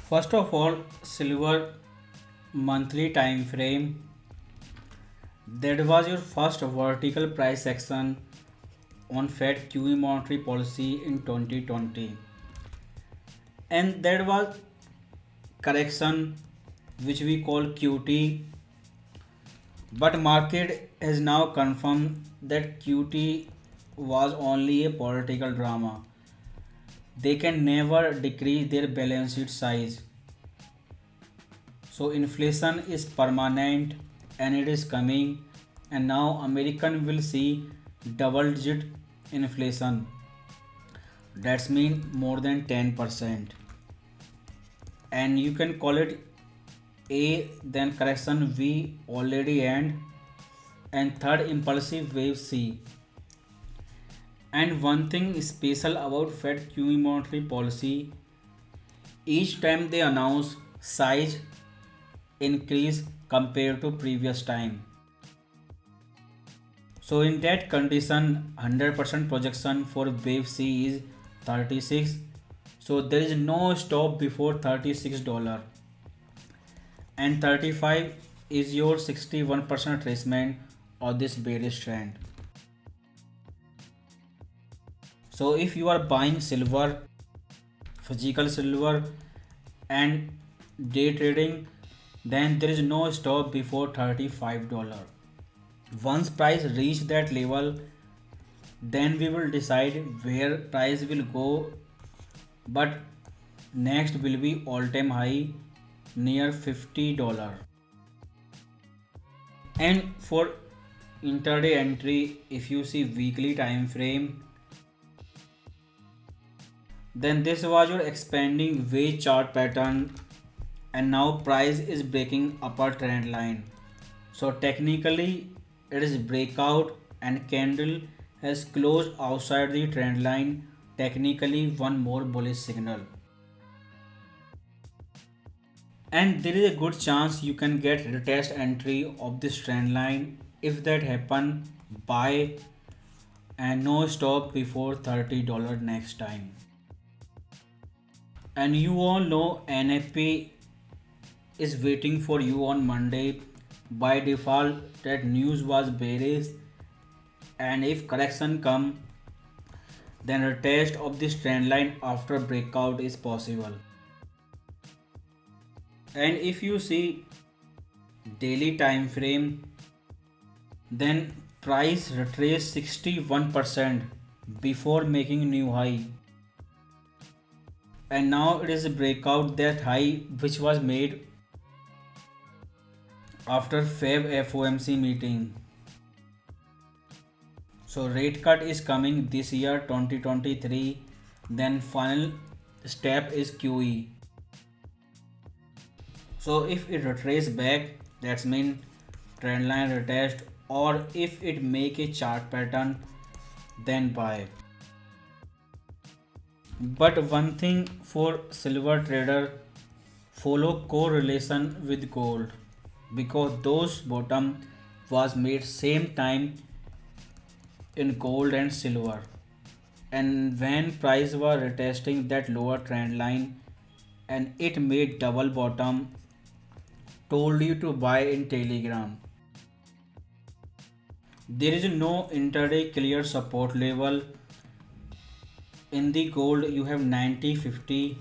First of all, silver monthly time frame, that was your first vertical price action on Fed QE monetary policy in 2020, and that was correction which we call QT, but market has now confirmed that QT was only a political drama. They can never decrease their balance sheet size. So inflation is permanent and it is coming, and now American will see double digit inflation. That's mean more than 10. And you can call it A, then correction V already and third impulsive wave C. And one thing special about Fed QE monetary policy, each time they announce size increase compared to previous time. So in that condition, 100% projection for wave C is 36. So there is no stop before $36, and 35 is your 61% retracement of this bearish trend. So if you are buying silver, physical silver and day trading, then there is no stop before $35. Once price reach that level, then we will decide where price will go, but next will be all-time high near $50. And for intraday entry, if you see weekly time frame, then this was your expanding wave chart pattern, and now price is breaking upper trend line. So technically it is breakout and candle has closed outside the trend line, technically one more bullish signal. And there is a good chance you can get retest entry of this trend line. If that happen, buy and no stop before $30 next time. And you all know NFP is waiting for you on Monday. By default that news was bearish, and if correction come, then a test of this trend line after breakout is possible. And if you see daily time frame, then price retraced 61% before making new high, and now it is a breakout that high which was made after Feb FOMC meeting. So rate cut is coming this year 2023, then final step is QE. So if it retraces back, that's mean trendline retest, or if it make a chart pattern, then buy. But one thing for silver trader, follow correlation with gold, because those bottom was made same time in gold and silver, and when price was retesting that lower trend line and it made double bottom, told you to buy in telegram. There is no intraday clear support level. In the gold you have 9050,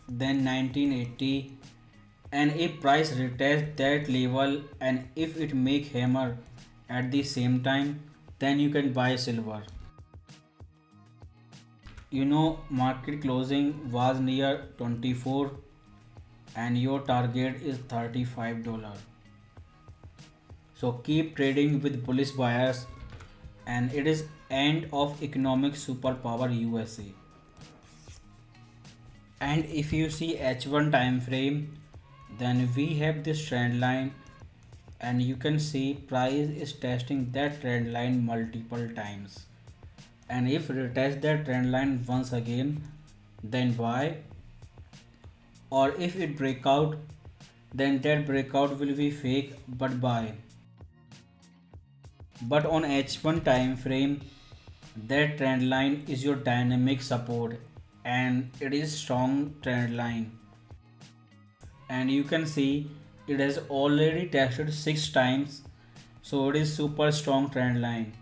then 1980, and if price retest that level and if it make hammer at the same time, then you can buy silver. You know market closing was near 24 and your target is $35. So keep trading with bullish bias, and it is end of economic superpower USA. And if you see H1 time frame, then we have this trend line, and you can see price is testing that trend line multiple times, and if retest that trend line once again, then buy, or if it break out, then that breakout will be fake, but buy. But on H1 time frame, that trend line is your dynamic support, and it is strong trend line, and you can see it has already tested 6 times, so it is super strong trend line.